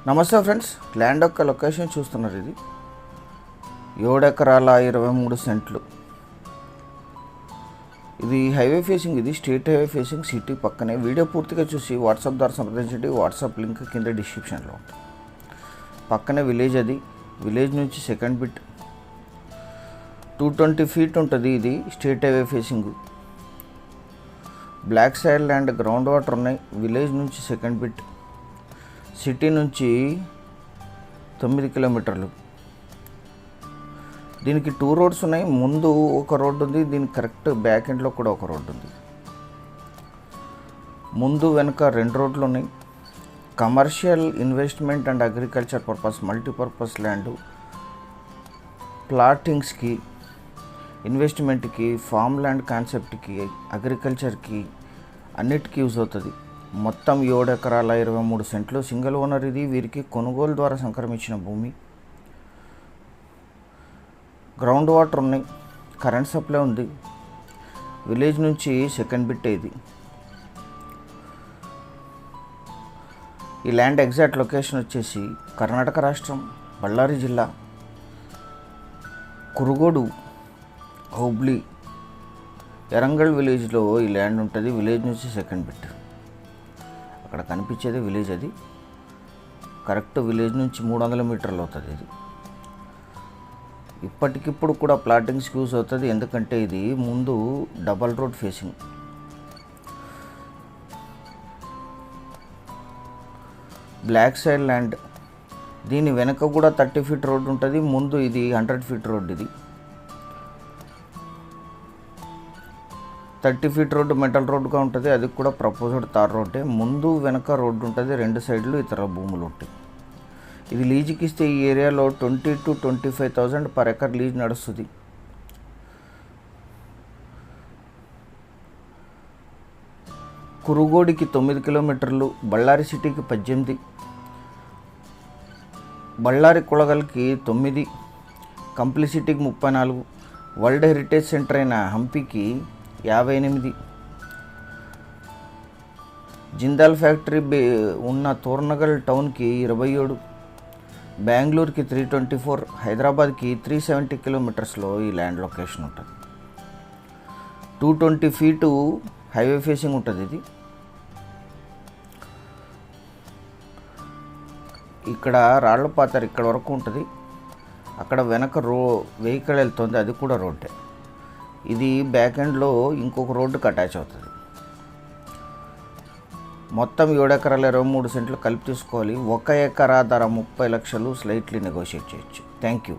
నమస్తే friends, land యొక్క location చూస్తున్నారు. ఇది 7 ఎకరాల 23 సెంట్లు. ఇది హైవే ఫేసింగ్, ఇది స్టేట్ హైవే ఫేసింగ్, సిటీ పక్కనే. వీడియో పూర్తిగా చూసి వాట్సాప్ ద్వారా సంప్రదించండి. వాట్సాప్ లింక్ కింద డిస్క్రిప్షన్లో ఉంటుంది. పక్కనే విలేజ్, అది విలేజ్ నుంచి సెకండ్ బిట్ 220 ఫీట్ ఉంటుంది. ఇది state highway facing. Black side land, ground water ఉన్నాయి. విలేజ్ నుంచి సెకండ్ బిట్, సిటీ నుంచి 9 కిలోమీటర్లు. దీనికి 2 రోడ్స్ ఉన్నాయి. ముందు ఒక రోడ్డు ఉంది, దీనికి కరెక్ట్ బ్యాక్ ఎండ్లో కూడా ఒక రోడ్డు ఉంది. ముందు వెనుక 2 రోడ్లు ఉన్నాయి. Commercial, investment and agriculture purpose, multipurpose land. ప్లాటింగ్స్కి, ఇన్వెస్ట్మెంట్కి, ఫామ్ ల్యాండ్ కాన్సెప్ట్కి, అగ్రికల్చర్కి అన్నిటికీ యూజ్ అవుతుంది. మొత్తం 7 ఎకరాల 23 సెంట్లు. సింగిల్ ఓనర్ ఇది. వీరికి కొనుగోలు ద్వారా సంక్రమించిన భూమి. గ్రౌండ్ వాటర్ ఉన్నాయి, కరెంట్ సప్లై ఉంది. విలేజ్ నుంచి సెకండ్ బిట్ ఇది. ఈ ల్యాండ్ ఎగ్జాక్ట్ లొకేషన్ వచ్చేసి కర్ణాటక రాష్ట్రం, బళ్ళారి జిల్లా, కురుగోడు హుబ్లీ, ఎరంగల్ విలేజ్లో ఈ ల్యాండ్ ఉంటుంది. విలేజ్ నుంచి సెకండ్ బిట్. అక్కడ కనిపించేది విలేజ్. అది కరెక్ట్ విలేజ్ నుంచి 300 మీటర్లు అవుతుంది. ఇది ఇప్పటికిప్పుడు కూడా ప్లాటింగ్స్కి యూజ్ అవుతుంది, ఎందుకంటే ఇది ముందు double road facing. Black side land. దీని వెనక కూడా 30 ఫీట్ రోడ్ ఉంటుంది. ముందు ఇది 100 ఫీట్ రోడ్. ఇది 30 ఫీట్ రోడ్డు మెటల్ రోడ్డుగా ఉంటుంది. అది కూడా ప్రపోజ్డ్ తార్ రోడ్డే. ముందు వెనక రోడ్డు ఉంటుంది, 2 సైడ్లు ఇతర భూములు ఉంటాయి. ఇది లీజుకి ఇస్తే ఈ ఏరియాలో 20,000 to 25,000 పర్ ఎకర్ లీజ్ నడుస్తుంది. కురుగోడికి 9 కిలోమీటర్లు, బళ్ళారి సిటీకి 18, బళ్ళారి కొలగల్కి 9, కంప్లిసిటీకి 34, వరల్డ్ హెరిటేజ్ సెంటర్ అయిన హంపీకి 58, జిందాల్ ఫ్యాక్టరీ ఉన్న తోర్నగల్ టౌన్కి 27, బెంగళూరుకి 324, హైదరాబాద్కి 370 కిలోమీటర్స్లో ఈ ల్యాండ్ లొకేషన్ ఉంటుంది. 220 ఫీటు హైవే ఫేసింగ్ ఉంటుంది. ఇది ఇక్కడ రాళ్లపాతర్ ఇక్కడ వరకు ఉంటుంది. అక్కడ వెనక వెహికల్ వెళ్తుంది, అది కూడా రోడ్డే. ఇది బ్యాక్ ఎండ్లో ఇంకొక రోడ్డుకి అటాచ్ అవుతుంది. మొత్తం 7 ఎకరాల 23 సెంట్లు కలిపి తీసుకోవాలి. 1 ఎకరా ధర 30 లక్షలు, స్లైట్లీ నెగోషియేట్ చేయొచ్చు. Thank you.